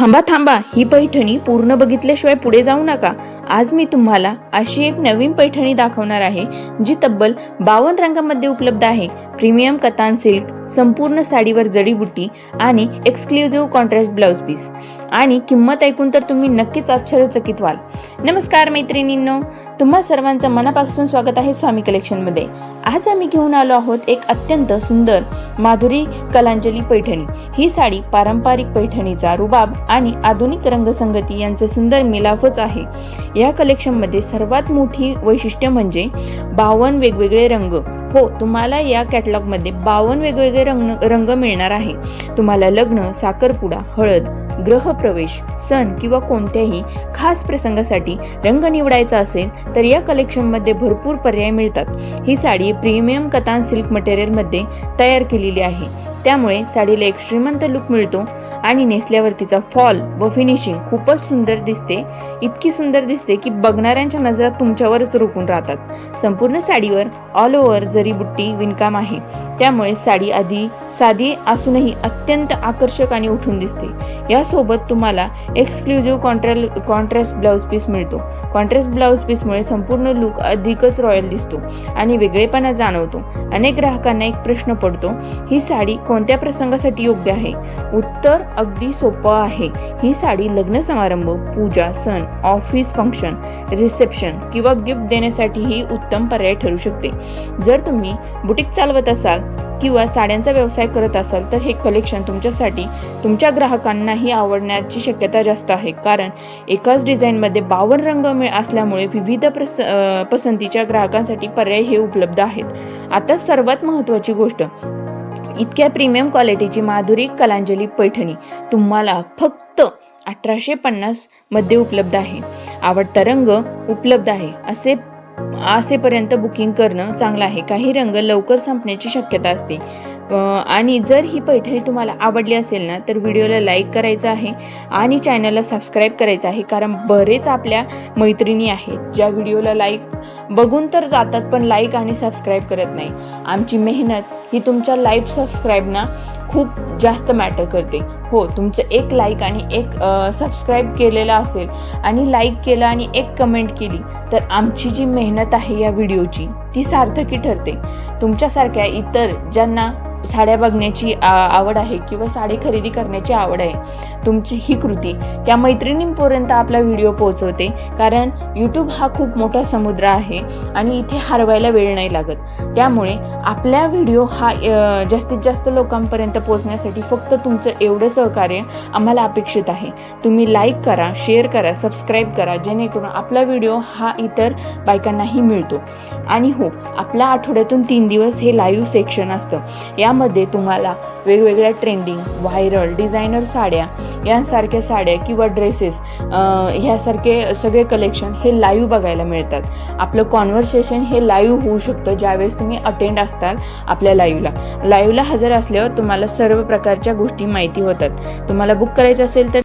थांबा थांबा, ही पैठणी पूर्ण बघितल्याशिवाय पुढे जाऊ नका. आज मी तुम्हाला अशी एक नवीन पैठणी दाखवणार आहे जी तब्बल 52 रंगांमध्ये उपलब्ध आहे. प्रीमियम कतान सिल्क, संपूर्ण साडीवर जडीबुटी आणि एक्सक्लुझिव्ह कॉन्ट्रास्ट ब्लाउज पीस. आणि किंमत ऐकून तर तुम्ही नक्कीच आश्चर्यचकित व्हाल. नमस्कार मैत्रिणींनो, तुम्हा सर्वांचं मनापासून स्वागत आहे स्वामी कलेक्शनमध्ये. आज आम्ही घेऊन आलो आहोत एक अत्यंत सुंदर माधुरी कलांजली पैठणी. ही साडी पारंपरिक पैठणीचा रुबाब आणि आधुनिक रंगसंगती यांचे सुंदर मिलाफच आहे. या कलेक्शनमध्ये सर्वात मोठी वैशिष्ट्य म्हणजे 52 वेगवेगळे रंग. हो, तुम्हाला या कॅटलॉगमध्ये 52 वेगवेगळे रंग मिळणार आहे. तुम्हाला लग्न, साखरपुडा, हळद, गृहप्रवेश, सण किंवा कोणत्याही खास प्रसंगासाठी रंग निवडायचा असेल तर या कलेक्शनमध्ये भरपूर पर्याय मिळतात. ही साडी प्रीमियम कतान सिल्क मटेरियलमध्ये तयार केलेली आहे, त्यामुळे साडीला एक श्रीमंत लुक मिळतो आणि नेसल्यावर तिचा फॉल व फिनिशिंग खूपच सुंदर दिसते. इतकी सुंदर दिसते की बघणाऱ्यांच्या नजरा तुमच्यावरच रोखून राहतात. संपूर्ण साडीवर ऑल ओव्हर जरीबुट्टी विणकाम आहे, त्यामुळे साडी आधी साधी असूनही अत्यंत आकर्षक आणि उठून दिसते. यासोबत तुम्हाला एक्सक्लुझिव्ह कॉन्ट्रास्ट ब्लाउज पीस मिळतो. कॉन्ट्रास्ट ब्लाउज पीसमुळे संपूर्ण लुक अधिकच रॉयल दिसतो आणि वेगळेपणा जाणवतो. अनेक ग्राहकांना एक प्रश्न पडतो, ही साडी कोणत्या प्रसंगासाठी योग्य आहे? उत्तर अगदी सोपं आहे. ही साडी लग्न समारंभ, पूजा, सण, ऑफिस फंक्शन, रिसेप्शन किंवा गिफ्ट देण्यासाठीही उत्तम पर्याय ठरू शकते. जर तुम्ही बुटीक चालवत असाल किंवा साड्यांचा व्यवसाय करत असाल तर हे कलेक्शन तुमच्यासाठी तुमच्या ग्राहकांनाही आवडण्याची शक्यता जास्त आहे, कारण एकाच डिझाईनमध्ये 52 रंग असल्यामुळे विविध पसंतीच्या ग्राहकांसाठी पर्याय हे उपलब्ध आहेत. आता सर्वात महत्त्वाची गोष्ट, इतक्या प्रीमियम क्वालिटीची माधुरी कलांजली पैठणी तुम्हाला फक्त 1850 मध्ये उपलब्ध आहे. आवडता रंग उपलब्ध आहे असेपर्यंत बुकिंग करणं चांगलं आहे. काही रंग लवकर संपण्याची शक्यता असते. आणि जर ही पैठणी तुम्हाला आवडली असेल ना तर व्हिडिओला लाईक करायचं आहे आणि चॅनलला सबस्क्राईब करायचं आहे, कारण बरेच आपल्या मैत्रिणी आहेत ज्या व्हिडिओला लाईक बघून तर जातात पण लाईक आणि सबस्क्राईब करत नाही. आमची मेहनत ही तुमच्या लाईक सबस्क्राईबना खूप जास्त मॅटर करते. हो, तुमचं एक लाईक आणि एक सबस्क्राईब केलेलं असेल आणि लाईक केलं आणि एक कमेंट केली तर आमची जी मेहनत आहे या व्हिडिओची ती सार्थकी ठरते. तुमच्यासारख्या इतर ज्यांना साड्या बघण्याची आवड आहे किंवा साडी खरेदी करण्याची आवड आहे, तुमची ही कृती त्या मैत्रिणींपर्यंत आपला व्हिडिओ पोहोचवते, कारण यूट्यूब हा खूप मोठा समुद्र आहे आणि इथे हरवायला वेळ नाही लागत. त्यामुळे आपल्या व्हिडिओ हा जास्तीत जास्त लोकांपर्यंत पोहोचण्यासाठी फक्त तुमचं एवढं सहकार्य आम्हाला अपेक्षित आहे. तुम्ही लाईक करा, शेअर करा, सबस्क्राईब करा, जेणेकरून आपला व्हिडिओ हा इतर बायकांनाही मिळतो. आणि हो, आपल्या आठवड्यातून 3 दिवस हे लाईव्ह सेक्शन असतं. यामध्ये तुम्हाला वेगवेगळ्या ट्रेंडिंग, व्हायरल, डिझायनर साड्या यांसारख्या साड्या किंवा ड्रेसेस ह्यासारखे सगळे कलेक्शन हे लाईव्ह बघायला मिळतात. आपलं कॉन्व्हर्सेशन हे लाईव्ह होऊ शकतं ज्यावेळेस तुम्ही अटेंड असताल आपल्या लाईव्हला हजर असल्यावर तुम्हाला सर्व प्रकारच्या गोष्टी माहिती होतात. तुम्हाला बुक करायचं असेल तर